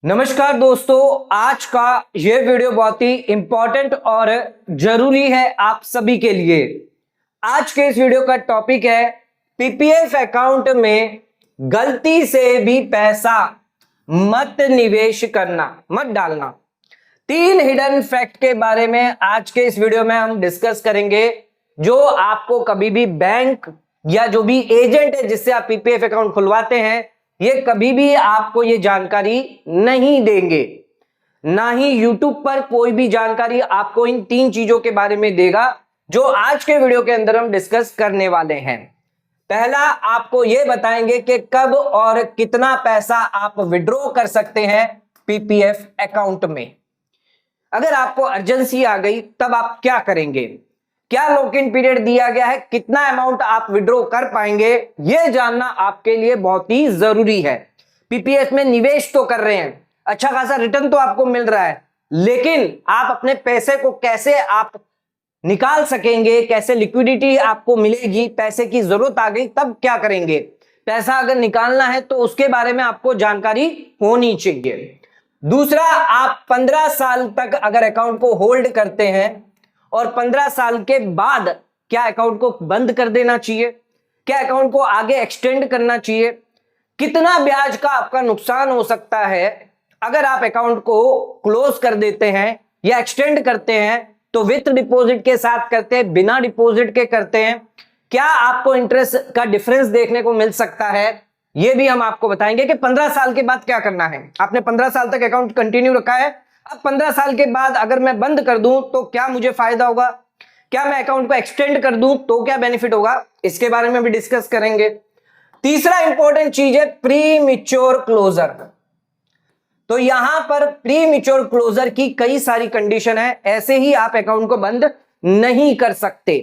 नमस्कार दोस्तों, आज का ये वीडियो बहुत ही इंपॉर्टेंट और जरूरी है आप सभी के लिए। आज के इस वीडियो का टॉपिक है पीपीएफ अकाउंट में गलती से भी पैसा मत निवेश करना, मत डालना। 3 हिडन फैक्ट के बारे में आज के इस वीडियो में हम डिस्कस करेंगे, जो आपको कभी भी बैंक या जो भी एजेंट है जिससे आप पीपीएफ अकाउंट खुलवाते हैं, ये कभी भी आपको ये जानकारी नहीं देंगे। ना ही यूट्यूब पर कोई भी जानकारी आपको इन 3 चीजों के बारे में देगा जो आज के वीडियो के अंदर हम डिस्कस करने वाले हैं। पहला, आपको ये बताएंगे कि कब और कितना पैसा आप विड्रॉ कर सकते हैं पीपीएफ अकाउंट में। अगर आपको अर्जेंसी आ गई तब आप क्या करेंगे, क्या लॉक इन पीरियड दिया गया है, कितना अमाउंट आप विड्रॉ कर पाएंगे, यह जानना आपके लिए बहुत ही जरूरी है। पीपीएफ में निवेश तो कर रहे हैं, अच्छा खासा रिटर्न तो आपको मिल रहा है, लेकिन आप अपने पैसे को कैसे आप निकाल सकेंगे, कैसे लिक्विडिटी आपको मिलेगी, पैसे की जरूरत आ गई तब क्या करेंगे, पैसा अगर निकालना है तो उसके बारे में आपको जानकारी होनी चाहिए। दूसरा, आप 15 साल तक अगर अकाउंट को होल्ड करते हैं और 15 साल के बाद क्या अकाउंट को बंद कर देना चाहिए, क्या अकाउंट को आगे एक्सटेंड करना चाहिए, कितना ब्याज का आपका नुकसान हो सकता है अगर आप अकाउंट को क्लोज कर देते हैं या एक्सटेंड करते हैं, तो विथ डिपॉजिट के साथ करते हैं, बिना डिपॉजिट के करते हैं, क्या आपको इंटरेस्ट का डिफरेंस देखने को मिल सकता है, यह भी हम आपको बताएंगे कि 15 साल के बाद क्या करना है। आपने 15 साल तक अकाउंट कंटिन्यू रखा है, अब 15 साल के बाद अगर मैं बंद कर दूं तो क्या मुझे फायदा होगा, क्या मैं अकाउंट को एक्सटेंड कर दूं तो क्या बेनिफिट होगा, इसके बारे में भी डिस्कस करेंगे। तीसरा इंपॉर्टेंट चीज है प्री मैच्योर क्लोजर। तो यहां पर प्री मैच्योर क्लोजर की कई सारी कंडीशन है, ऐसे ही आप अकाउंट को बंद नहीं कर सकते।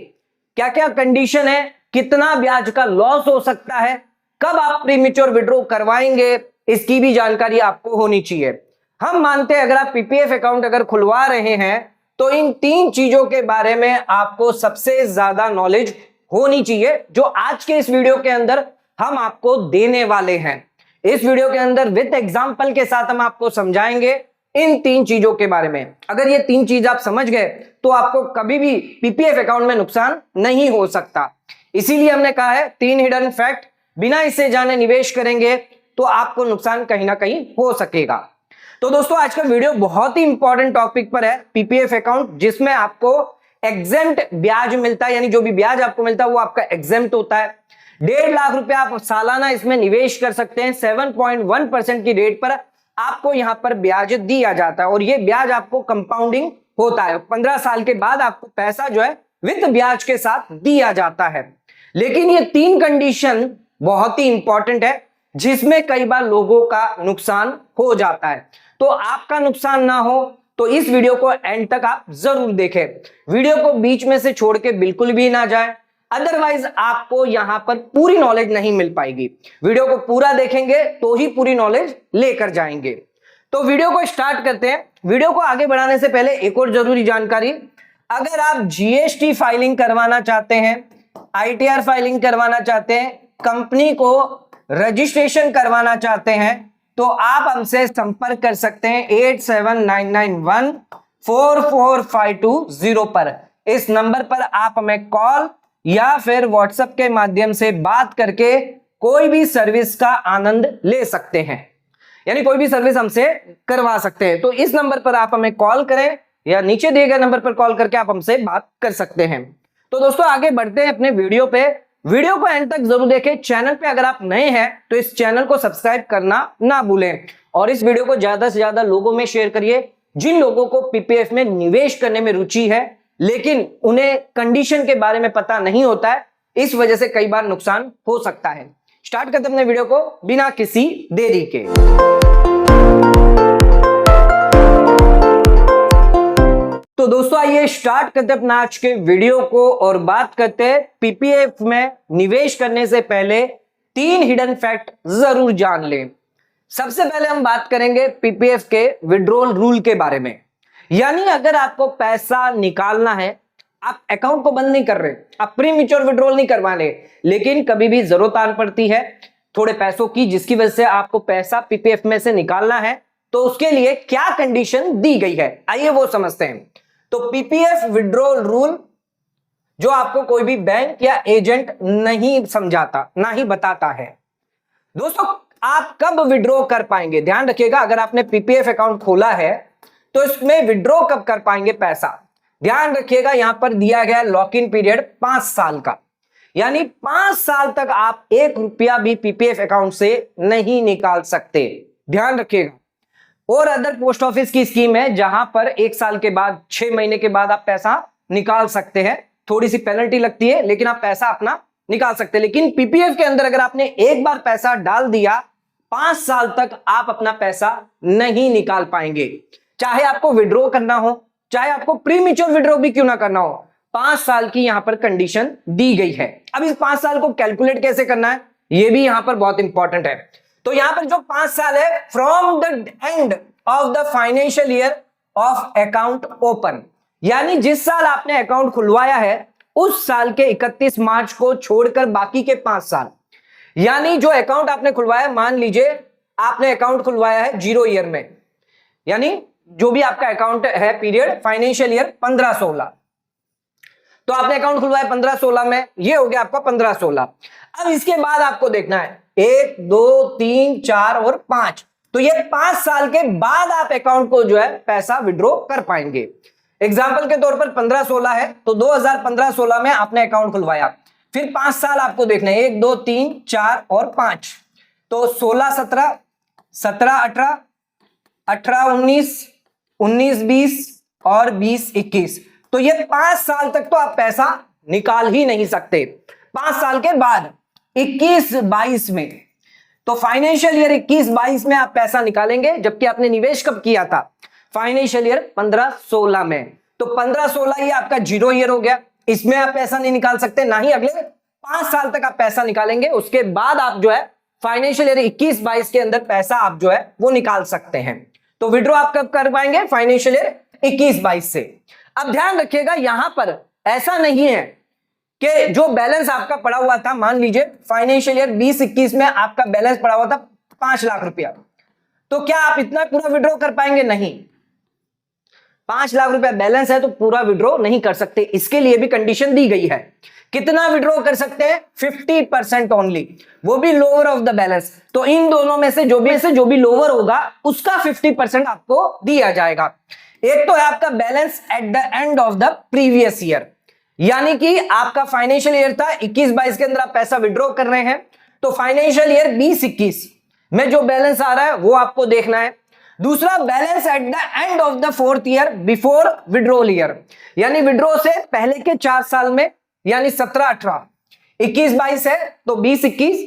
क्या क्या कंडीशन है, कितना ब्याज का लॉस हो सकता है, कब आप प्री मैच्योर विड्रॉ करवाएंगे, इसकी भी जानकारी आपको होनी चाहिए। हम मानते हैं अगर आप पीपीएफ अकाउंट अगर खुलवा रहे हैं तो इन 3 चीजों के बारे में आपको सबसे ज्यादा नॉलेज होनी चाहिए, जो आज के इस वीडियो के अंदर हम आपको देने वाले हैं। इस वीडियो के अंदर विद एग्जांपल के साथ हम आपको समझाएंगे इन 3 चीजों के बारे में। अगर ये 3 चीज आप समझ गए तो आपको कभी भी पीपीएफ अकाउंट में नुकसान नहीं हो सकता। इसीलिए हमने कहा है 3 हिडन फैक्ट, बिना इसे जाने निवेश करेंगे तो आपको नुकसान कहीं ना कहीं हो सकेगा। तो दोस्तों, आज का वीडियो बहुत ही इंपॉर्टेंट टॉपिक पर है, पीपीएफ अकाउंट, जिसमें आपको एग्जेम्प्ट ब्याज मिलता है, यानी जो भी ब्याज आपको मिलता है वो आपका एग्जेम्प्ट होता है। 1.5 लाख रुपए आप सालाना इसमें निवेश कर सकते हैं। 7.1% की रेट पर आपको यहां पर ब्याज दिया जाता है और ये ब्याज आपको कंपाउंडिंग होता है। 15 साल के बाद आपको पैसा जो है विद ब्याज के साथ दिया जाता है। लेकिन ये 3 कंडीशन बहुत ही इंपॉर्टेंट है, जिसमें कई बार लोगों का नुकसान हो जाता है। तो आपका नुकसान ना हो तो इस वीडियो को एंड तक आप जरूर देखें, वीडियो को बीच में से छोड़ के बिल्कुल भी ना जाए, अदरवाइज आपको यहां पर पूरी नॉलेज नहीं मिल पाएगी। वीडियो को पूरा देखेंगे तो ही पूरी नॉलेज लेकर जाएंगे। तो वीडियो को स्टार्ट करते हैं। वीडियो को आगे बढ़ाने से पहले एक और जरूरी जानकारी, अगर आप जीएसटी फाइलिंग करवाना चाहते हैं, आईटीआर फाइलिंग करवाना चाहते हैं, कंपनी को रजिस्ट्रेशन करवाना चाहते हैं, तो आप हमसे संपर्क कर सकते हैं 8799144520 पर। इस नंबर पर आप हमें कॉल या फिर व्हाट्सएप के माध्यम से बात करके कोई भी सर्विस का आनंद ले सकते हैं, यानी कोई भी सर्विस हमसे करवा सकते हैं। तो इस नंबर पर आप हमें कॉल करें या नीचे दिए गए नंबर पर कॉल करके आप हमसे बात कर सकते हैं। तो दोस्तों, आगे बढ़ते हैं अपने वीडियो पे। वीडियो को एंड तक जरूर देखें। चैनल पे अगर आप नए हैं तो इस चैनल को सब्सक्राइब करना ना भूलें और इस वीडियो को ज्यादा से ज्यादा लोगों में शेयर करिए, जिन लोगों को पीपीएफ में निवेश करने में रुचि है लेकिन उन्हें कंडीशन के बारे में पता नहीं होता है, इस वजह से कई बार नुकसान हो सकता है। स्टार्ट करते हैं अपने वीडियो को बिना किसी देरी के। तो दोस्तों, आइए स्टार्ट करते हैं अपना आज के वीडियो को और बात करते हैं पीपीएफ में निवेश करने से पहले 3 हिडन फैक्ट जरूर जान लें। सबसे पहले हम बात करेंगे पीपीएफ के विड्रॉल रूल के बारे में, यानी अगर आपको पैसा निकालना है, आप अकाउंट को बंद नहीं कर रहे, आप प्री मैच्योर विड्रॉल नहीं करवा रहे, लेकिन कभी भी जरूरत आन पड़ती है थोड़े पैसों की, जिसकी वजह से आपको पैसा पीपीएफ में से निकालना है, तो उसके लिए क्या कंडीशन दी गई है, आइए वो समझते हैं। तो पीपीएफ विड्रॉल रूल जो आपको कोई भी बैंक या एजेंट नहीं समझाता, ना ही बताता है। दोस्तों आप कब विड्रॉ कर पाएंगे, ध्यान रखिएगा, अगर आपने पीपीएफ अकाउंट खोला है तो इसमें विड्रॉ कब कर पाएंगे पैसा। ध्यान रखिएगा यहां पर दिया गया लॉक इन पीरियड 5 साल का, यानी 5 साल तक आप 1 रुपया भी पीपीएफ अकाउंट से नहीं निकाल सकते, ध्यान रखिएगा। और अदर पोस्ट ऑफिस की स्कीम है जहां पर 1 साल के बाद 6 महीने के बाद आप पैसा निकाल सकते हैं, थोड़ी सी पेनल्टी लगती है लेकिन आप पैसा अपना निकाल सकते हैं। लेकिन पीपीएफ के अंदर अगर आपने एक बार पैसा डाल दिया 5 साल तक आप अपना पैसा नहीं निकाल पाएंगे, चाहे आपको विड्रॉ करना हो, चाहे आपको प्रीमेच्योर विड्रॉ भी क्यों ना करना हो। 5 साल की यहां पर कंडीशन दी गई है। अब इस 5 साल को कैलकुलेट कैसे करना है यह भी यहां पर बहुत इंपॉर्टेंट है। तो यहां पर जो 5 साल है from the end of the financial year of account open, यानी जिस साल आपने अकाउंट खुलवाया है उस साल के 31 मार्च को छोड़कर बाकी के 5 साल, यानी जो अकाउंट आपने खुलवाया, मान लीजिए आपने अकाउंट खुलवाया है 0 ईयर में, यानी जो भी आपका अकाउंट है पीरियड फाइनेंशियल ईयर 15-16, तो आपने अकाउंट खुलवाया 15-16 में, ये हो गया आपका 15-16। अब इसके बाद आपको देखना है 1, 2, 3, 4 और 5, तो ये 5 साल के बाद आप अकाउंट को जो है पैसा विड्रॉ कर पाएंगे। एग्जाम्पल के तौर पर 15-16 है तो 2015-16 में आपने अकाउंट खुलवाया, फिर 5 साल आपको देखना है 1, 2, 3, 4 और 5, तो 16-17, 17-18, 18-19, 19-20 और 20-21, तो ये 5 साल तक तो आप पैसा निकाल ही नहीं सकते। 5 साल के बाद 21-22 में, तो फाइनेंशियल ईयर 21-22 में आप पैसा निकालेंगे, जबकि आपने निवेश कब किया था फाइनेंशियल ईयर 15-16 में, तो 15-16 ये आपका 0 ईयर हो गया, इसमें आप पैसा नहीं निकाल सकते, ना ही अगले 5 साल तक आप पैसा निकालेंगे, उसके बाद आप जो है फाइनेंशियल ईयर 21-22 के अंदर पैसा आप जो है वो निकाल सकते हैं। तो विड्रॉ आप कब कर पाएंगे फाइनेंशियल ईयर 21-22 से। अब ध्यान रखिएगा यहां पर ऐसा नहीं है कि जो बैलेंस आपका पड़ा हुआ था, मान लीजिए फाइनेंशियल ईयर 20-21 में आपका बैलेंस पड़ा हुआ था 5 लाख रुपया, तो क्या आप इतना पूरा विड्रॉ कर पाएंगे, नहीं। 5 लाख रुपया बैलेंस है तो पूरा विड्रॉ नहीं कर सकते, इसके लिए भी कंडीशन दी गई है। कितना विड्रॉ कर सकते हैं 50% ओनली, वो भी लोअर ऑफ द बैलेंस, तो इन दोनों में से जो भी लोअर होगा उसका 50% आपको दिया जाएगा। एक तो है आपका balance at the end of the previous year, यानी कि आपका फाइनेंशियल ईयर था 21-22 के अंदर आप पैसा विड्रॉ कर रहे हैं, तो फाइनेंशियल ईयर 20-21 में जो बैलेंस आ रहा है वो आपको देखना है। दूसरा balance at the end of the 4th year before withdrawal year, यानी विड्रॉ से पहले के 4 साल में, यानी 17-18, 21-22 है तो 20-21,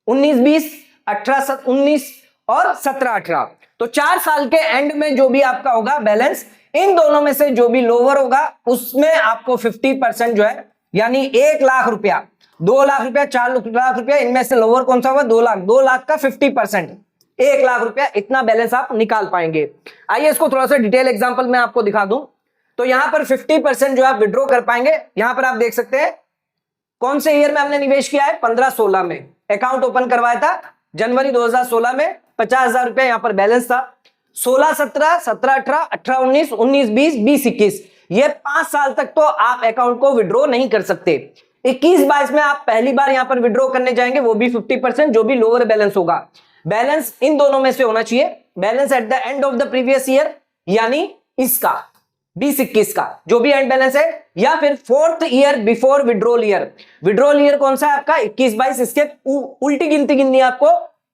19-20, 18-19 और 17-18, तो 4 साल के एंड में जो भी आपका होगा बैलेंस, इन दोनों में से जो भी लोअर होगा उसमें आपको 50% जो है, यानी 1 लाख रुपया, 2 लाख रुपया, 4 लाख रुपया, इनमें से लोअर कौन सा होगा 2 लाख, 2 लाख का 50%, 1 लाख रुपया, इतना बैलेंस आप निकाल पाएंगे। आइए इसको थोड़ा सा डिटेल एग्जांपल में आपको दिखा दूं। तो यहां पर 50% जो आप विड्रॉ कर पाएंगे, यहां पर आप देख सकते हैं कौन से ईयर में हमने निवेश किया है, 15-16 में अकाउंट ओपन करवाया था जनवरी 2016 में, 50,000 रुपया यहां पर बैलेंस था। 16-17, 17-18, 18-19, 19-20, 20-21, ये 5 साल तक तो आप अकाउंट को विड्रॉ नहीं कर सकते। 21-22 में आप पहली बार यहां पर विड्रॉ करने जाएंगे, वो भी 50%, जो भी लोअर बैलेंस होगा। बैलेंस इन दोनों में से होना चाहिए, balance at the end of the previous year, यानी इसका 20-21 का जो भी एंड बैलेंस है, या फिर 4th year before withdrawal year. Withdrawal year कौन सा है आपका 21-22, इसके उल्टी गिनती गिननी है आपको,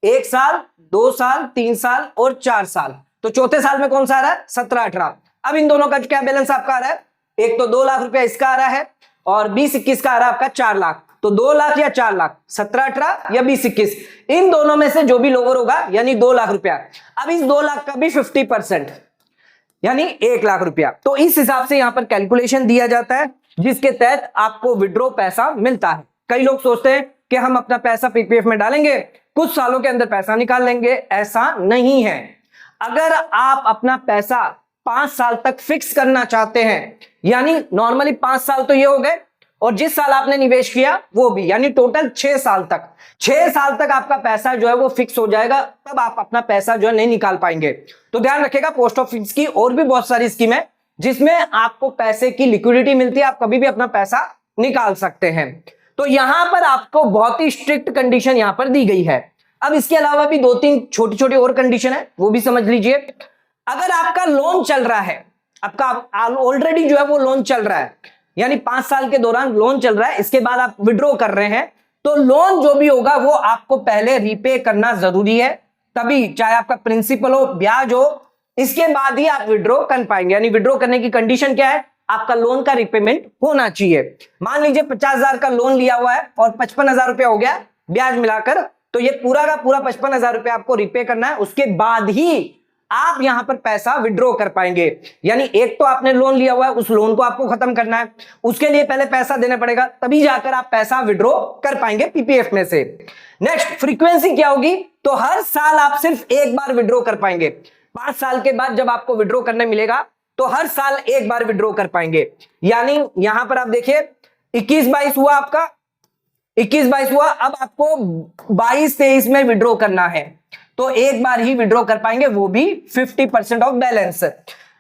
1 साल, 2 साल, 3 साल और 4 साल, तो चौथे साल में कौन सा आ रहा है 17-18। अब इन दोनों का क्या बैलेंस आपका आ रहा है, एक तो 2 लाख रुपया इसका आ रहा है और 20-21 का आ रहा है आपका 4 लाख, तो 2 लाख या 4 लाख, 17-18 या 20-21, इन दोनों में से जो भी लोअर होगा, यानी 2 लाख रुपया। अब इस 2 लाख का भी 50%, यानी 1 लाख रुपया। तो इस हिसाब से यहां पर कैलकुलेशन दिया जाता है, जिसके तहत आपको विड्रॉ पैसा मिलता है। कई लोग सोचते हैं कि हम अपना पैसा पीपीएफ में डालेंगे, कुछ सालों के अंदर पैसा निकाल लेंगे, ऐसा नहीं है। अगर आप अपना पैसा 5 साल तक फिक्स करना चाहते हैं, यानी नॉर्मली 5 साल तो ये हो गए, और जिस साल आपने निवेश किया वो भी, यानी टोटल 6 साल तक। 6 साल तक आपका पैसा जो है वो फिक्स हो जाएगा, तब आप अपना पैसा जो है नहीं निकाल पाएंगे। तो ध्यान रखिएगा, पोस्ट ऑफिस की और भी बहुत सारी स्कीम है जिसमें आपको पैसे की लिक्विडिटी मिलती है, आप कभी भी अपना पैसा निकाल सकते हैं। तो यहां पर आपको बहुत ही स्ट्रिक्ट कंडीशन यहां पर दी गई है। अब इसके अलावा भी 2-3 छोटी छोटी और कंडीशन है, वो भी समझ लीजिए। अगर आपका लोन चल रहा है, आपका ऑलरेडी जो है वो लोन चल रहा है, यानी 5 साल के दौरान लोन चल रहा है, इसके बाद आप विड्रॉ कर रहे हैं, तो लोन जो भी होगा वो आपको पहले रीपे करना जरूरी है, तभी चाहे आपका प्रिंसिपल हो, ब्याज हो, इसके बाद ही आप विड्रॉ कर पाएंगे। यानी विड्रॉ करने की कंडीशन क्या है, आपका लोन का रिपेमेंट होना चाहिए। मान लीजिए 50,000 का लोन लिया हुआ है और 55,000 रुपया हो गया ब्याज मिलाकर, तो ये पूरा का पूरा 55,000 रुपया आपको रिपे करना है, उसके बाद ही आप यहां पर पैसा विड्रॉ कर पाएंगे। यानी एक तो आपने लोन लिया हुआ है, उस लोन को आपको खत्म करना है, उसके लिए पहले पैसा देना पड़ेगा, तभी जाकर आप पैसा विड्रॉ कर पाएंगे पीपीएफ में से। नेक्स्ट, फ्रीक्वेंसी क्या होगी, तो हर साल आप सिर्फ एक बार विड्रॉ कर पाएंगे। 5 साल के बाद जब आपको विड्रॉ करने मिलेगा तो हर साल एक बार विड्रॉ कर पाएंगे। यानी यहां पर आप देखिए 21-22 हुआ आपका, 21-22 हुआ, अब आपको 22-23 में विड्रॉ करना है, तो एक बार ही विड्रॉ कर पाएंगे, वो भी 50% ऑफ बैलेंस।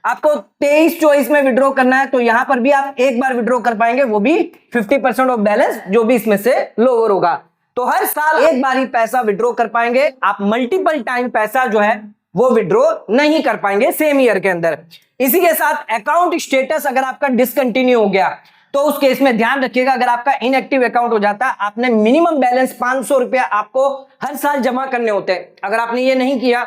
आपको 23-24 में विड्रॉ करना है, तो यहां पर भी आप एक बार विड्रॉ कर पाएंगे, वो भी 50% ऑफ बैलेंस, जो भी इसमें से लोअर होगा। तो हर साल एक बार ही पैसा विड्रॉ कर पाएंगे, आप मल्टीपल टाइम पैसा जो है वो विड्रॉ नहीं कर पाएंगे सेम ईयर के अंदर। इसी के साथ अकाउंट स्टेटस अगर आपका डिसकंटिन्यू हो गया, तो उस केस में ध्यान रखिएगा, अगर आपका इनएक्टिव अकाउंट हो जाता है, आपने मिनिमम बैलेंस 500 रुपया आपको हर साल जमा करने होते हैं, अगर आपने ये नहीं किया,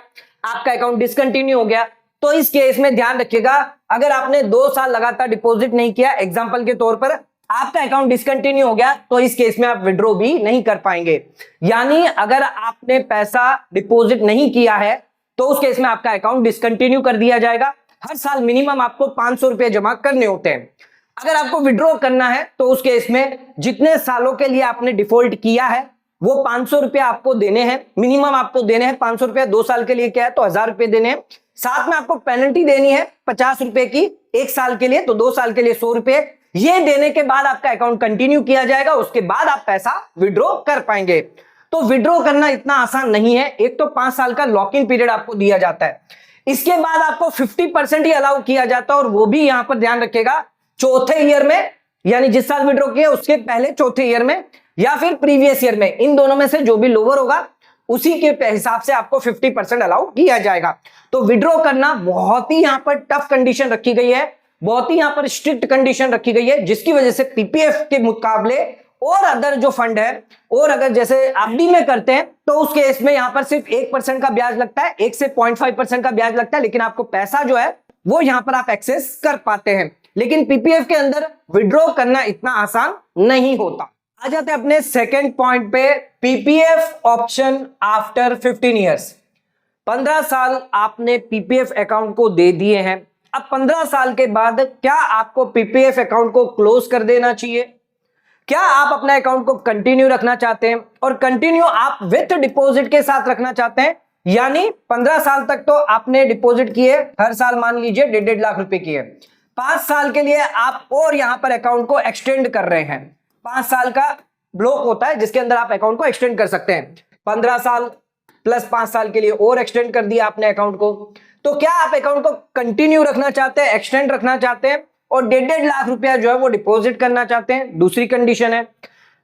आपका अकाउंट डिसकंटिन्यू हो गया, तो इस केस में ध्यान रखिएगा, अगर आपने 2 साल लगातार डिपॉजिट नहीं किया, एग्जांपल के तौर पर आपका अकाउंट डिसकंटिन्यू हो गया, तो इस केस में आप विड्रॉ भी नहीं कर पाएंगे। यानी अगर आपने पैसा डिपॉजिट नहीं किया है, तो उस केस में आपका अकाउंट डिसकंटिन्यू कर दिया जाएगा। हर साल मिनिमम आपको 500 रुपए जमा करने होते हैं। अगर आपको विड्रॉ करना है, तो उस केस में जितने सालों के लिए आपने डिफॉल्ट किया है वो 500 रुपया आपको देने हैं, मिनिमम आपको देने हैं 500 रुपया। 2 साल के लिए क्या है, तो 1000 रुपए देने हैं। साथ में आपको पेनल्टी देनी है 50 रुपए की 1 साल के लिए, तो 2 साल के लिए 100 रुपए। ये देने के बाद आपका अकाउंट कंटिन्यू किया जाएगा, उसके बाद आप पैसा विड्रॉ कर पाएंगे। तो विड्रॉ करना इतना आसान नहीं है। एक तो 5 साल का लॉक इन पीरियड आपको दिया जाता है, इसके बाद आपको 50% ही अलाउ किया जाता है, और वो भी यहां पर ध्यान रखिएगा चौथे ईयर में, यानी जिस साल विड्रॉ किया उसके पहले चौथे ईयर में, या फिर प्रीवियस ईयर में, इन दोनों में से जो भी लोअर होगा उसी के हिसाब से आपको 50% अलाउ किया जाएगा। तो विड्रॉ करना बहुत ही यहां पर टफ कंडीशन रखी गई है, बहुत ही यहां पर स्ट्रिक्ट कंडीशन रखी गई है, जिसकी वजह से पीपीएफ के मुकाबले और अदर जो फंड है, और अगर जैसे एफडी में करते हैं, तो उस केस में यहां पर सिर्फ 1% का ब्याज लगता है, 1 से 0.5% का ब्याज लगता है, लेकिन आपको पैसा जो है वो यहां पर आप एक्सेस कर पाते हैं। लेकिन पीपीएफ के अंदर विड्रॉ करना इतना आसान नहीं होता। आ जाते हैं अपने सेकंड पॉइंट पे, पीपीएफ ऑप्शन आफ्टर 15 ईयर्स। 15 साल आपने पीपीएफ अकाउंट को दे दिए हैं, अब 15 साल के बाद क्या आपको पीपीएफ अकाउंट को क्लोज कर देना चाहिए, क्या आप अपने अकाउंट को कंटिन्यू रखना चाहते हैं, और कंटिन्यू आप विथ डिपॉजिट के साथ रखना चाहते हैं, यानी 15 साल तक तो आपने डिपॉजिट किए, हर साल मान लीजिए 1.5 लाख रुपए किए, 5 साल के लिए आप और यहां पर अकाउंट को एक्सटेंड कर रहे हैं। 5 साल का ब्लॉक होता है जिसके अंदर आप अकाउंट को एक्सटेंड कर सकते हैं। 15 साल प्लस 5 साल के लिए और एक्सटेंड कर दिया आपने अकाउंट को। तो क्या आप अकाउंट को कंटिन्यू रखना चाहते हैं, एक्सटेंड रखना चाहते हैं, और 1.5 लाख रुपया जो है वो डिपॉजिट करना चाहते हैं? दूसरी कंडीशन है।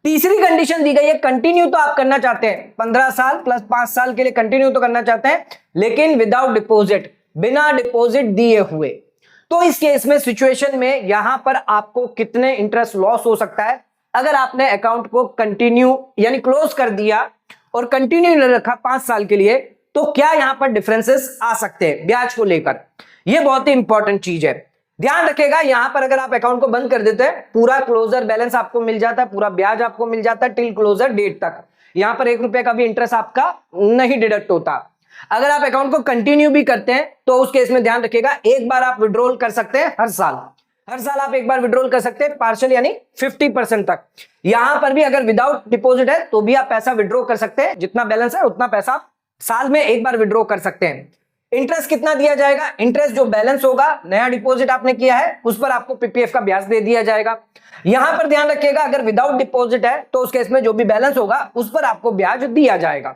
तीसरी कंडीशन दी गई है, कंटिन्यू तो आप करना चाहते हैं, 15 साल प्लस 5 साल के लिए कंटिन्यू तो करना चाहते हैं, लेकिन विदाउट डिपॉजिट, बिना डिपॉजिट दिए हुए। तो इस केस में सिचुएशन में यहां पर आपको कितने इंटरेस्ट लॉस हो सकता है अगर आपने अकाउंट को कंटिन्यू यानी क्लोज कर दिया और कंटिन्यू नहीं रखा 5 साल के लिए, तो क्या यहां पर डिफरेंसेस आ सकते हैं ब्याज को लेकर? यह बहुत ही इंपॉर्टेंट चीज है, ध्यान रखेगा। यहां पर अगर आप अकाउंट को बंद कर देते हैं, पूरा क्लोजर बैलेंस आपको मिल जाता है, पूरा ब्याज आपको मिल जाता है टिल क्लोजर डेट तक। यहां पर 1 रुपए का भी इंटरेस्ट आपका नहीं डिडक्ट होता। अगर आप अकाउंट को कंटिन्यू भी करते हैं तो उस केस में ध्यान रखिएगा, एक बार आप विड्रॉल कर सकते हैं हर साल आप एक बार विड्रॉल कर सकते हैं, पार्शियल यानी 50% तक। यहां पर भी अगर विदाउट डिपॉजिट है तो भी आप पैसा विड्रॉ कर सकते हैं, जितना बैलेंस है उतना पैसा साल में एक बार विड्रॉ कर सकते हैं। इंटरेस्ट कितना दिया जाएगा? इंटरेस्ट जो बैलेंस होगा, नया डिपॉजिट आपने किया है उस पर आपको पीपीएफ का ब्याज दे दिया जाएगा। यहां पर ध्यान रखिएगा, अगर विदाउट डिपॉजिट है तो उस केस में जो भी बैलेंस होगा उस पर आपको ब्याज दिया जाएगा।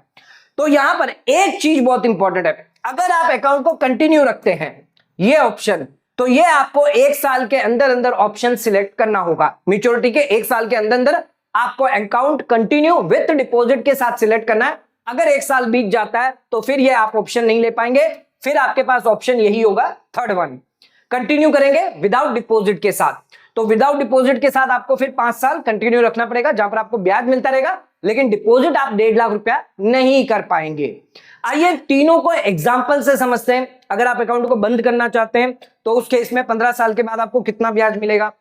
तो यहां पर एक चीज बहुत इंपॉर्टेंट है, अगर आप अकाउंट को कंटिन्यू रखते हैं ये ऑप्शन, तो ये आपको 1 साल के अंदर अंदर ऑप्शन सिलेक्ट करना होगा। मैच्योरिटी के 1 साल के अंदर अंदर आपको अकाउंट कंटिन्यू विथ डिपॉजिट के साथ सिलेक्ट करना है। अगर 1 साल बीत जाता है तो फिर ये आप ऑप्शन नहीं ले पाएंगे, फिर आपके पास ऑप्शन यही होगा, थर्ड वन, कंटिन्यू करेंगे विदाउट डिपॉजिट के साथ। तो विदाउट डिपॉजिट के साथ आपको फिर 5 साल कंटिन्यू रखना पड़ेगा, जहां पर आपको ब्याज मिलता रहेगा, लेकिन डिपॉजिट आप 1.5 लाख रुपया नहीं कर पाएंगे। आइए तीनों को एग्जांपल से समझते हैं। अगर आप अकाउंट को बंद करना चाहते हैं तो उस केस में 15 साल के बाद आपको कितना ब्याज मिलेगा।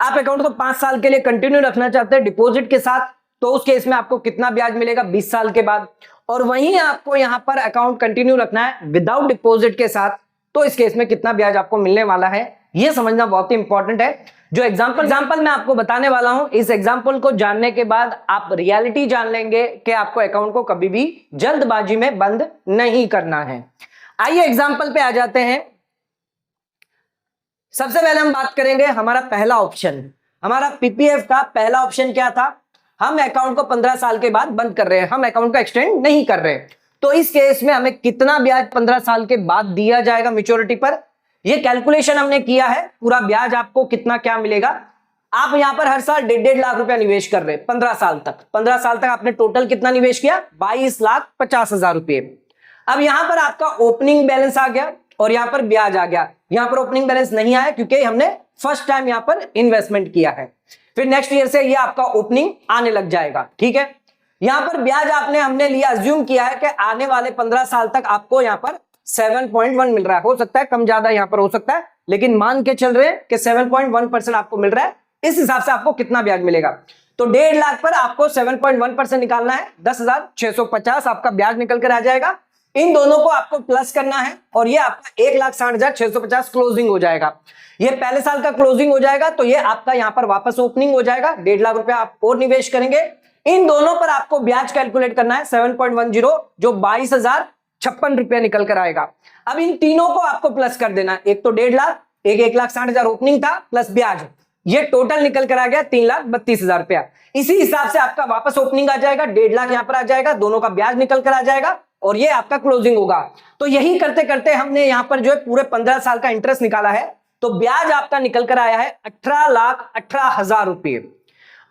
आप अकाउंट को 5 साल के लिए कंटिन्यू रखना चाहते हैं डिपॉजिट के साथ, तो उस केस में आपको कितना ब्याज मिलेगा 20 साल के बाद। और वहीं आपको यहां पर अकाउंट कंटिन्यू रखना है विदाउट डिपॉजिट के साथ, तो इस केस में कितना ब्याज आपको मिलने वाला है, यह समझना बहुत ही इंपॉर्टेंट है। जो एग्जांपल मैं आपको बताने वाला हूं, इस एग्जांपल को जानने के बाद आप रियलिटी जान लेंगे कि आपको अकाउंट को कभी भी जल्दबाजी में बंद नहीं करना है। आइए एग्जांपल पे आ जाते हैं। सबसे पहले हम बात करेंगे हमारा पहला ऑप्शन, हमारा पीपीएफ का पहला ऑप्शन क्या था? हम अकाउंट को 15 साल के बाद बंद कर रहे हैं, हम अकाउंट को एक्सटेंड नहीं कर रहे। तो इस केस में हमें कितना ब्याज 15 साल के बाद दिया जाएगा मैच्योरिटी पर, ये कैलकुलेशन हमने किया है। पूरा ब्याज आपको कितना क्या मिलेगा, आप यहां पर हर साल 1.5 लाख रुपया निवेश कर रहे हैं 15 साल तक। 15 साल तक आपने टोटल कितना निवेश किया? 22,50,000 रुपए। अब यहां पर आपका ओपनिंग बैलेंस आ गया और यहां पर ब्याज आ गया। यहां पर ओपनिंग बैलेंस नहीं आया क्योंकि हमने फर्स्ट टाइम यहां पर इन्वेस्टमेंट किया है। फिर नेक्स्ट ईयर से ये आपका ओपनिंग आने लग जाएगा, ठीक है। यहां पर ब्याज हमने लिया, अज्यूम किया है कि आने वाले 15 साल तक आपको यहां पर 7.1 मिल रहा है। हो सकता है कम ज्यादा यहां पर हो सकता है, लेकिन मान के चल रहे हैं कि 7.1% आपको मिल रहा है। इस हिसाब से आपको कितना ब्याज मिलेगा? तो 1.5 लाख पर आपको 7.1% निकालना है, 10,650 आपका ब्याज निकल कर आ जाएगा। इन दोनों को आपको प्लस करना है और ये आपका 1,60,650 क्लोजिंग हो जाएगा। ये पहले साल का क्लोजिंग हो जाएगा, तो ये आपका यहां पर वापस ओपनिंग हो जाएगा। 1.5 लाख रुपया आप और निवेश करेंगे। इन दोनों पर आपको ब्याज कैलकुलेट करना है 7.10, जो 22,056 रुपया निकल कर आएगा। अब इन तीनों को आपको प्लस कर देना, एक तो 1.5 लाख, एक 1,60,000 ओपनिंग था प्लस ब्याज, ये टोटल निकल कर आ गया 3,32,000 रुपया। इसी हिसाब से आपका वापस ओपनिंग आ जाएगा, 1.5 लाख यहां पर आ जाएगा, दोनों का ब्याज निकल कर आ जाएगा और ये आपका क्लोजिंग होगा। तो यही करते करते हमने यहां पर जो है पूरे 15 साल का इंटरेस्ट निकाला है, तो ब्याज आपका निकल कर आया है 18,18,000 रुपये।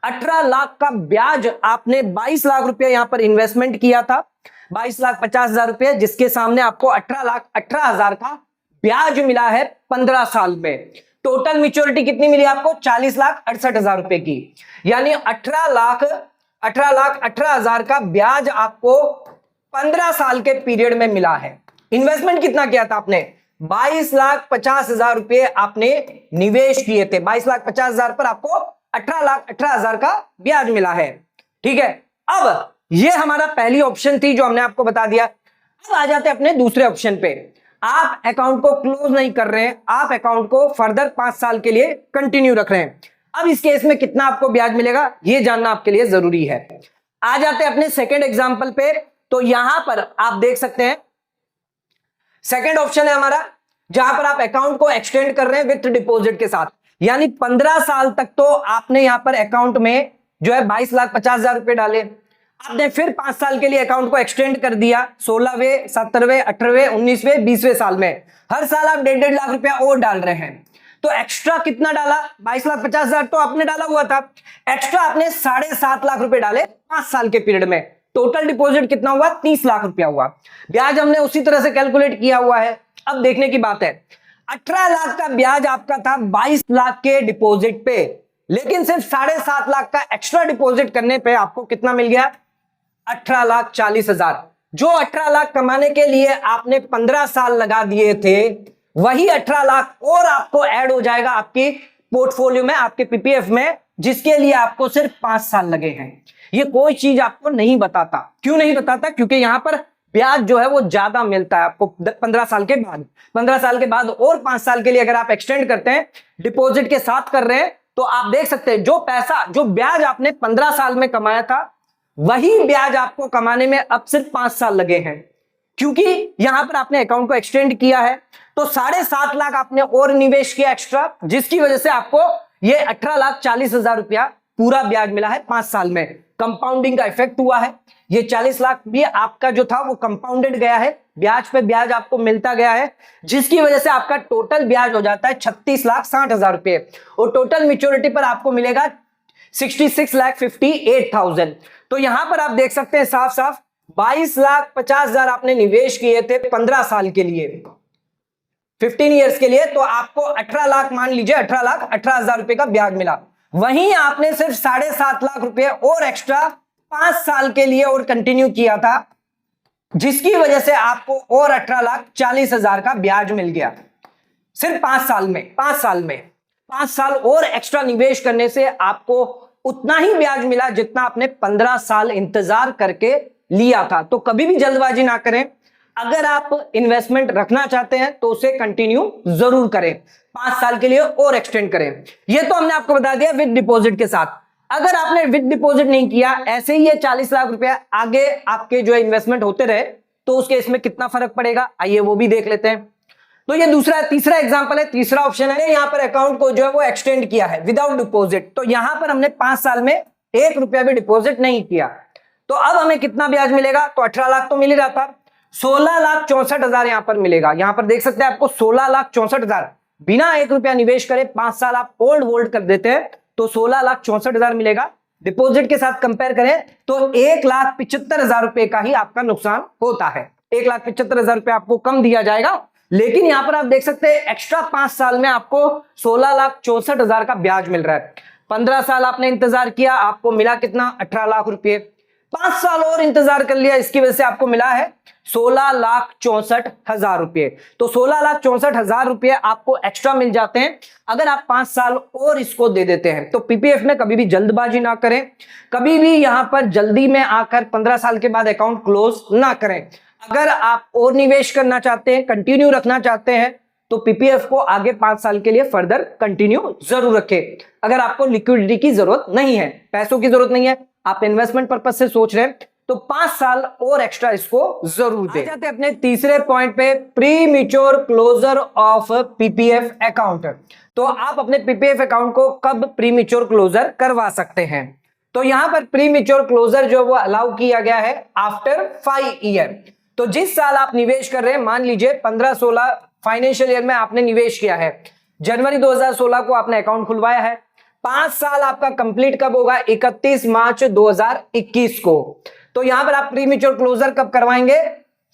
18 लाख का ब्याज आपने 22 लाख रुपया यहां पर इन्वेस्टमेंट किया था, 22,50,000 रुपये, जिसके सामने आपको 18,18,000 का ब्याज मिला है 15 साल में। टोटल मैच्योरिटी कितनी मिली आपको? 40,68,000 रुपए की, यानी 18,18,000 का ब्याज आपको 15 साल के पीरियड में मिला है। इन्वेस्टमेंट कितना किया था आपने? 22,50,000 रुपए आपने निवेश किए थे। 22,50,000 पर आपको 18,18,000 का ब्याज मिला है, ठीक है। अब ये हमारा पहली ऑप्शन थी जो हमने आपको बता दिया। अब आ जाते हैं अपने दूसरे ऑप्शन पे। आप अकाउंट को क्लोज नहीं कर रहे हैं, आप अकाउंट को फर्दर 5 साल के लिए कंटिन्यू रख रहे हैं। अब इस केस में कितना आपको ब्याज मिलेगा ये जानना आपके लिए जरूरी है। आ जाते हैं अपने सेकंड एग्जांपल पे। तो यहां पर आप देख सकते हैं सेकंड ऑप्शन है हमारा, जहां पर आप अकाउंट को एक्सटेंड कर रहे हैं विथ डिपॉजिट के साथ, यानी 15 साल तक तो आपने यहां पर अकाउंट में जो है 22,50,000 रुपए डाले। आपने फिर 5 साल के लिए अकाउंट को एक्सटेंड कर दिया, 16वें, 17वें, 18वें, 19वें, 20वें साल में हर साल आप 1.5 लाख रुपया और डाल रहे हैं। तो एक्स्ट्रा कितना डाला? 22,50,000 तो आपने डाला हुआ था, एक्स्ट्रा आपने 7.5 लाख रुपए डाले 5 साल के पीरियड में। टोटल डिपॉजिट कितना हुआ? 30 लाख रुपया हुआ। ब्याज हमने उसी तरह से कैलकुलेट किया हुआ है। अब देखने की बात है, 18 लाख का ब्याज आपका था 22 लाख के डिपॉजिट पे, लेकिन सिर्फ 7.5 लाख का एक्स्ट्रा डिपॉजिट करने पे आपको कितना मिल गया? 18,40,000। जो 18 लाख कमाने के लिए आपने 15 साल लगा दिए थे, वही 18 लाख और आपको ऐड हो जाएगा आपकी पोर्टफोलियो में, आपके पीपीएफ में, जिसके लिए आपको सिर्फ 5 साल लगे हैं। ये कोई चीज आपको नहीं बताता। क्यों नहीं बताता? क्योंकि यहां पर ब्याज जो है वो ज्यादा मिलता है आपको 15 साल के बाद। 15 साल के बाद और 5 साल के लिए अगर आप एक्सटेंड करते हैं, डिपॉजिट के साथ कर रहे हैं, तो आप देख सकते हैं जो ब्याज आपने 15 साल में कमाया था, वही ब्याज आपको कमाने में अब सिर्फ 5 साल लगे हैं। क्योंकि यहां पर आपने अकाउंट को एक्सटेंड किया है तो 7.5 लाख आपने और निवेश किया एक्स्ट्रा, जिसकी वजह से आपको ये 18,40,000 रुपया पूरा ब्याज मिला है 5 साल में। कंपाउंडिंग का इफेक्ट हुआ है, ये 40 लाख भी आपका जो था वो कंपाउंडेड गया है, ब्याज पे ब्याज आपको मिलता गया है, जिसकी वजह से आपका टोटल ब्याज हो जाता है 36,60,000 रुपए और टोटल मैच्योरिटी पर आपको मिलेगा 66,58,000। तो यहां पर आप देख सकते हैं साफ साफ 22,50,000 आपने निवेश किए थे 15 साल के लिए, 15 ईयर्स के लिए, तो आपको 18 लाख मान लीजिए 18,18,000 रुपए का ब्याज मिला। वहीं आपने सिर्फ 7.5 लाख रुपए और एक्स्ट्रा 5 साल के लिए और कंटिन्यू किया था, जिसकी वजह से आपको और 18,40,000 का ब्याज मिल गया सिर्फ 5 साल में। 5 साल और एक्स्ट्रा निवेश करने से आपको उतना ही ब्याज मिला जितना आपने 15 साल इंतजार करके लिया था। तो कभी भी जल्दबाजी ना करें, अगर आप इन्वेस्टमेंट रखना चाहते हैं तो उसे कंटिन्यू जरूर करें, 5 साल के लिए और एक्सटेंड करें। यह तो हमने आपको बता दिया विद डिपॉजिट के साथ। अगर आपने विद डिपॉजिट नहीं किया, ऐसे ही ये 40 लाख रुपया आगे आपके जो इन्वेस्टमेंट होते रहे, तो उसके इसमें कितना फर्क पड़ेगा, आइए वो भी देख लेते हैं। तो ये तीसरा एग्जांपल है, तीसरा ऑप्शन है, यहां पर अकाउंट को जो है वो एक्सटेंड किया है विदाउट डिपॉजिट। तो यहां पर हमने 5 साल में 1 रुपया भी डिपॉजिट नहीं किया, तो अब हमें कितना ब्याज मिलेगा, तो 18 लाख तो मिल ही रहा था, 16,64,000 यहां पर मिलेगा। यहां पर देख सकते हैं आपको 16,64,000 बिना 1 रुपया निवेश करे 5 साल आप होल्ड कर देते हैं तो 16,64,000 मिलेगा। डिपॉजिट के साथ कंपेयर करें तो 1,75,000 रुपए का ही आपका नुकसान होता है, 1,75,000 रुपए आपको कम दिया जाएगा। लेकिन यहां पर आप देख सकते हैं एक्स्ट्रा 5 साल में आपको 16,64,000 का ब्याज मिल रहा है। 15 साल आपने इंतजार किया, आपको मिला कितना, 18 लाख रुपए। 5 साल और इंतजार कर लिया, इसकी वजह से आपको मिला है 16,64,000 रुपए। तो 16,64,000 रुपए आपको एक्स्ट्रा मिल जाते हैं अगर आप 5 साल और इसको दे देते हैं। तो पीपीएफ में कभी भी जल्दबाजी ना करें, कभी भी यहां पर जल्दी में आकर 15 साल के बाद अकाउंट क्लोज ना करें। अगर आप और निवेश करना चाहते हैं, कंटिन्यू रखना चाहते हैं, तो पीपीएफ को आगे 5 साल के लिए फर्दर कंटिन्यू जरूर रखें। अगर आपको लिक्विडिटी की जरूरत नहीं है, पैसों की जरूरत नहीं है, आप इन्वेस्टमेंट पर्पस से सोच रहे हैं, तो 5 साल और एक्स्ट्रा इसको जरूर दें। जाते हैं अपने तीसरे पॉइंट पे, premature closure of PPF account. तो आप अपने पीपीएफ अकाउंट को कब प्री मैच्योर क्लोजर करवा सकते हैं, तो यहां पर प्री मैच्योर क्लोजर जो वो अलाउ किया गया है आफ्टर 5 ईयर। तो जिस साल आप निवेश कर रहे हैं, मान लीजिए 15-16 फाइनेंशियल ईयर में आपने निवेश किया है, जनवरी 2016 को आपने अकाउंट खुलवाया है, 5 साल आपका कंप्लीट कब होगा, 31 मार्च 2021 को। तो यहां पर आप प्री मैच्योर क्लोजर कब करवाएंगे,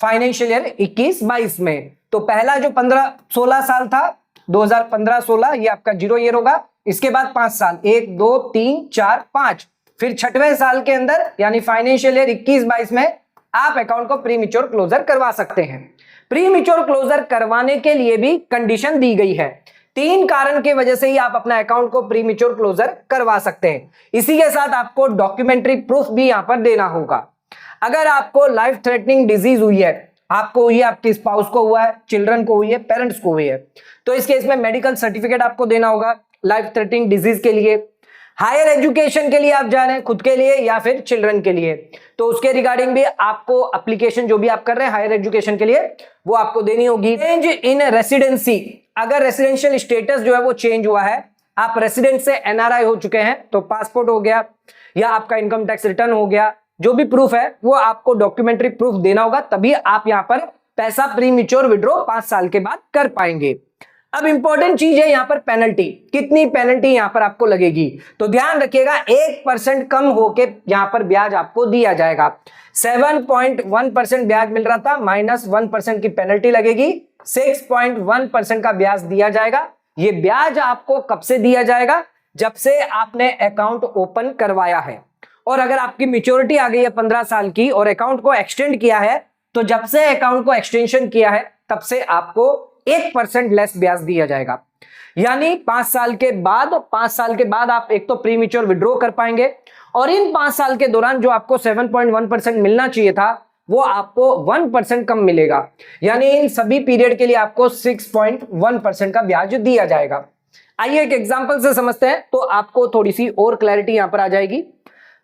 फाइनेंशियल ईयर 21-22 में। तो पहला जो 15-16 साल था 2015-16 ये आपका 0 ईयर होगा, इसके बाद 5 साल 1 2 3 4 5, फिर 6वें साल के अंदर यानी फाइनेंशियल ईयर 21-22 में आप अकाउंट को प्री मैच्योर क्लोजर करवा सकते हैं। प्री मैच्योर क्लोजर करवाने के लिए भी कंडीशन दी गई है, 3 कारण की वजह से ही आप अपना अकाउंट को प्री मैच्योर क्लोजर करवा सकते हैं। इसी के साथ आपको डॉक्यूमेंट्री प्रूफ भी यहां पर देना होगा। अगर आपको लाइफ थ्रेटनिंग डिजीज हुई है, आपको हुई है, आपके स्पाउस को हुआ है, चिल्ड्रन को हुई है, पेरेंट्स को हुई है, तो इस केस में मेडिकल सर्टिफिकेट आपको देना होगा लाइफ थ्रेटनिंग डिजीज के लिए। हायर एजुकेशन के लिए आप जा रहे हैं, खुद के लिए या फिर चिल्ड्रन के लिए, तो उसके रिगार्डिंग भी आपको एप्लीकेशन जो भी आप कर रहे हैं हायर एजुकेशन के लिए वो आपको देनी होगी। चेंज इन रेसिडेंसी, अगर रेसिडेंशियल स्टेटस जो है वो चेंज हुआ है, आप रेसिडेंट से एनआरआई हो चुके हैं, तो पासपोर्ट हो गया या आपका इनकम टैक्स रिटर्न हो गया, जो भी प्रूफ है वो आपको डॉक्यूमेंट्री प्रूफ देना होगा, तभी आप यहां पर पैसा प्री मैच्योर विड्रॉ 5 साल के बाद कर पाएंगे। अब इंपॉर्टेंट चीज है यहां पर पेनल्टी, कितनी पेनल्टी यहां पर आपको लगेगी, तो ध्यान रखिएगा 1% कम होके यहां पर ब्याज आपको दिया जाएगा। 7.1% ब्याज मिल रहा था, -1% की पेनल्टी लगेगी, 6.1% का ब्याज दिया जाएगा। ये ब्याज आपको कब से दिया जाएगा, जब से आपने अकाउंट ओपन करवाया है, और अगर आपकी मैच्योरिटी आ गई है 15 साल की और अकाउंट को एक्सटेंड किया है, तो जब से अकाउंट को एक्सटेंशन किया है तब से आपको 1% लेस ब्याज दिया जाएगा। यानी 5 साल के बाद आप एक तो प्री मैच्योर विड्रॉ कर पाएंगे, और इन 5 साल के दौरान जो आपको 7.1% मिलना चाहिए था वो आपको 1% कम मिलेगा, यानी इन सभी पीरियड के लिए आपको 6.1% का ब्याज दिया जाएगा। आइए एक एग्जांपल से समझते हैं, तो आपको थोड़ी सी और क्लैरिटी यहां पर आ जाएगी।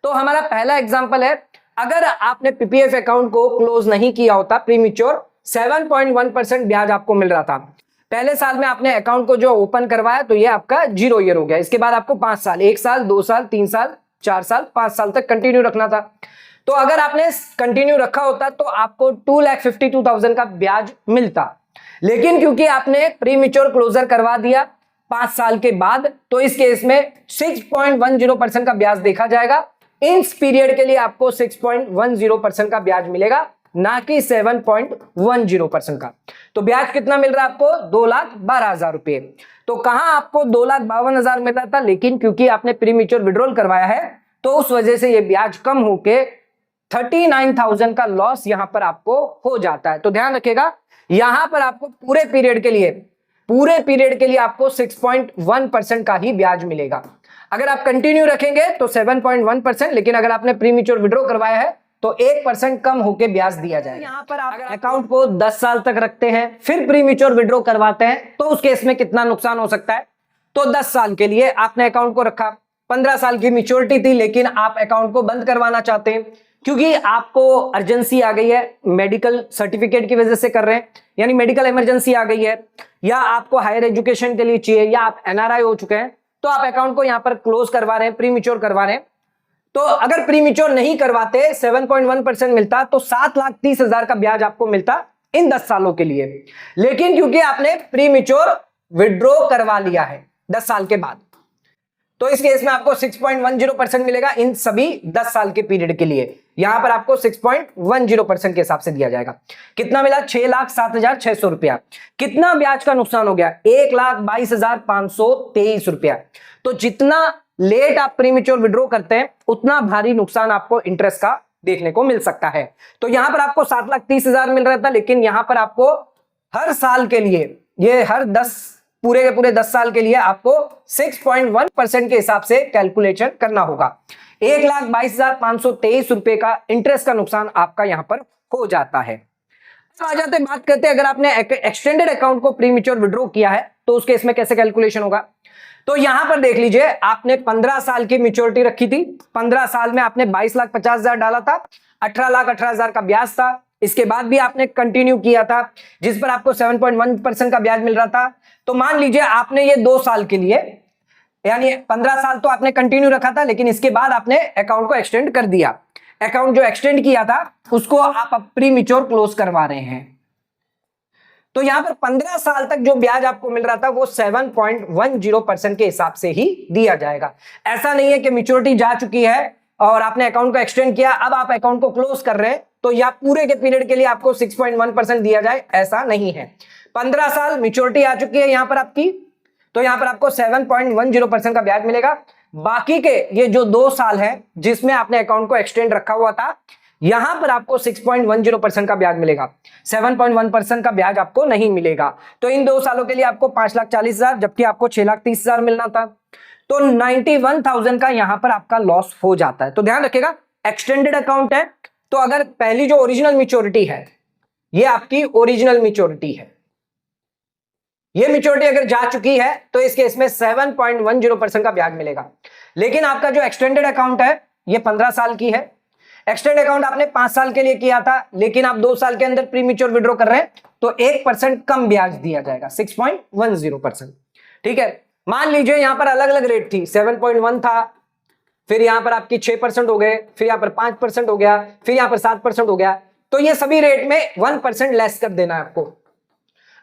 तो हमारा पहला एग्जांपल है, अगर आपने पीपीएफ अकाउंट को क्लोज नहीं किया होता प्रीमेच्योर, 7.1% ब्याज आपको मिल रहा था। पहले साल में आपने अकाउंट को जो ओपन करवाया तो ये आपका 0 ईयर हो गया। इसके बाद आपको 5 साल, 1 साल, 2 साल, 3 साल, 4 साल, 5 साल तक कंटिन्यू रखना था। तो अगर आपने कंटिन्यू रखा होता तो आपको 2,52,000 का ब्याज मिलता, लेकिन क्योंकि आपने प्रीमेच्योर क्लोजर करवा दिया 5 साल के बाद, तो इस केस में 6.10% का ब्याज देखा जाएगा। इस पीरियड के लिए आपको 6.10% का ब्याज मिलेगा, ना कि 7.10% का। तो ब्याज कितना मिल रहा है आपको? 2,12,000 रुपए। तो कहां आपको 2,52,000 मिल रहा था, लेकिन क्योंकि आपने प्रीमेच्योर विड्रॉल करवाया है तो उस वजह से ये ब्याज कम होके 39,000 का लॉस यहां पर आपको हो जाता है। तो ध्यान रखिएगा, यहां पर आपको पूरे पीरियड के लिए आपको 6.1% का ही ब्याज मिलेगा। अगर आप कंटिन्यू रखेंगे तो 7.1%, लेकिन अगर आपने प्रीमेच्योर विड्रॉ करवाया है तो 1% कम होके ब्याज दिया जाएगा। यहां पर आप अकाउंट को 10 साल तक रखते हैं फिर प्रीमेच्योर विड्रॉ करवाते हैं तो उस केस में कितना नुकसान हो सकता है? तो 10 साल के लिए आपने अकाउंट को रखा, 15 साल की मैच्योरिटी थी, लेकिन आप अकाउंट को बंद करवाना चाहते हैं क्योंकि आपको अर्जेंसी आ गई है, मेडिकल सर्टिफिकेट की वजह से कर रहे हैं, यानी मेडिकल इमरजेंसी आ गई है, या आपको हायर एजुकेशन के लिए चाहिए, या आप एनआरआई हो चुके हैं, तो आप अकाउंट को यहां पर क्लोज करवा रहे हैं, प्रीमेच्योर करवा रहे हैं। तो अगर प्रीमेच्योर नहीं करवाते 7.1% मिलता तो 7,30,000 का ब्याज आपको मिलता इन 10 सालों के लिए। लेकिन क्योंकि आपने प्रीमेच्योर विड्रॉ करवा लिया है 10 साल के बाद, तो इस केस में आपको 6.10% मिलेगा इन सभी 10 साल के पीरियड के लिए। यहां पर आपको 6.10% के हिसाब से दिया जाएगा। कितना मिला? 6,07,600 रुपया। कितना ब्याज का नुकसान हो गया? 1,22,523 रुपया। तो जितना लेट आप प्रीमेच्योर विड्रॉ करते हैं उतना भारी नुकसान आपको इंटरेस्ट का देखने को मिल सकता है। तो यहां पर आपको 7,30,000 मिल रहा था, लेकिन यहां पर आपको हर साल के लिए, ये हर 10 पूरे के पूरे 10 साल के लिए आपको 6.1% के हिसाब से कैलकुलेशन करना होगा। 1,22,523 रुपए का इंटरेस्ट का नुकसान आपका यहां पर हो जाता है। तो आ जाते बात करते हैं, अगर आपने एक्सटेंडेड अकाउंट को प्रीमेच्योर विड्रॉ किया है तो उसके इसमें कैसे कैलकुलेशन होगा। तो यहां पर देख लीजिए, आपने 15 साल की मैच्योरिटी रखी थी, 15 साल में आपने 22,50,000 डाला था, 18,18,000 का ब्याज था। इसके बाद भी आपने कंटिन्यू किया था जिस पर आपको 7.1% का ब्याज मिल रहा था। तो मान लीजिए आपने ये 2 साल के लिए, यानी 15 साल तो आपने कंटिन्यू रखा था, लेकिन इसके बाद आपने अकाउंट को एक्सटेंड कर दिया। अकाउंट जो एक्सटेंड किया था उसको आप प्रीमेच्योर क्लोज करवा रहे हैं। तो यहां पर 15 साल तक जो ब्याज आपको मिल रहा था वो 7.10% के हिसाब से ही दिया जाएगा। ऐसा नहीं है कि मैच्योरिटी जा चुकी है और आपने अकाउंट को एक्सटेंड किया, अब आप अकाउंट को क्लोज कर रहे हैं तो या पूरे के पीरियड के लिए आपको 6.1% दिया जाए, ऐसा नहीं है। 15 साल मैच्योरिटी आ चुकी है यहां पर आपकी, तो यहां पर आपको 7.10% का ब्याज मिलेगा। बाकी के ये जो 2 साल है जिसमें आपने अकाउंट को एक्सटेंड रखा हुआ था, यहां पर आपको 6.10% का ब्याज मिलेगा, 7.1% का ब्याज आपको नहीं मिलेगा। तो इन 2 सालों के लिए आपको 5,40,000, जबकि आपको 6,30,000 मिलना था, तो 91,000 का यहां पर आपका लॉस हो जाता है। तो ध्यान रखिएगा, एक्सटेंडेड अकाउंट है तो अगर पहली जो ओरिजिनल मैच्योरिटी है, ये आपकी ओरिजिनल मैच्योरिटी है, ये मैच्योरिटी अगर जा चुकी है तो इस केस में 7.10% का ब्याज मिलेगा। लेकिन आपका जो एक्सटेंडेड अकाउंट है ये 15 साल की है, एक्सटेंड अकाउंट आपने 5 साल के लिए किया था, लेकिन आप 2 साल के अंदर प्रीमेच्योर विड्रॉ कर रहे हैं तो 1% कम ब्याज दिया जाएगा, 6.10%। ठीक है, मान लीजिए यहां पर अलग अलग रेट थी, 7.1 था, फिर यहां पर आपकी 6% हो गए, फिर यहां पर 5% हो गया, फिर यहां पर 7% हो गया। तो ये सभी रेट में 1% लेस कर देना है आपको,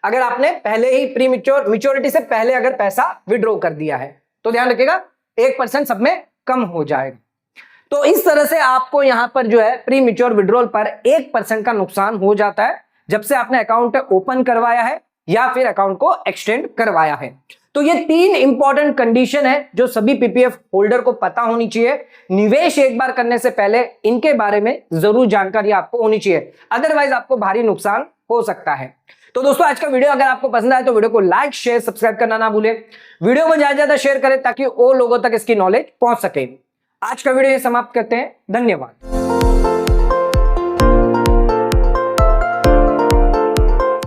अगर आपने पहले ही प्रीमेच्योर मैच्योरिटी से पहले अगर पैसा विड्रॉ कर दिया है तो ध्यान रखिएगा 1% सब में कम हो जाएगा। तो इस तरह से आपको यहां पर जो है प्रीमेच्योर विड्रॉल पर 1% का नुकसान हो जाता है जब से आपने अकाउंट ओपन करवाया है या फिर अकाउंट को एक्सटेंड करवाया है। तो ये 3 इंपॉर्टेंट कंडीशन है जो सभी पीपीएफ होल्डर को पता होनी चाहिए। निवेश एक बार करने से पहले इनके बारे में जरूर जानकारी आपको होनी चाहिए, अदरवाइज आपको भारी नुकसान हो सकता है। तो दोस्तों आज का वीडियो अगर आपको पसंद आए तो वीडियो को लाइक शेयर सब्सक्राइब करना ना भूलें, वीडियो को ज्यादा ज्यादा शेयर करें ताकि और लोगों तक इसकी नॉलेज पहुंच सके। आज का वीडियो समाप्त करते हैं, धन्यवाद।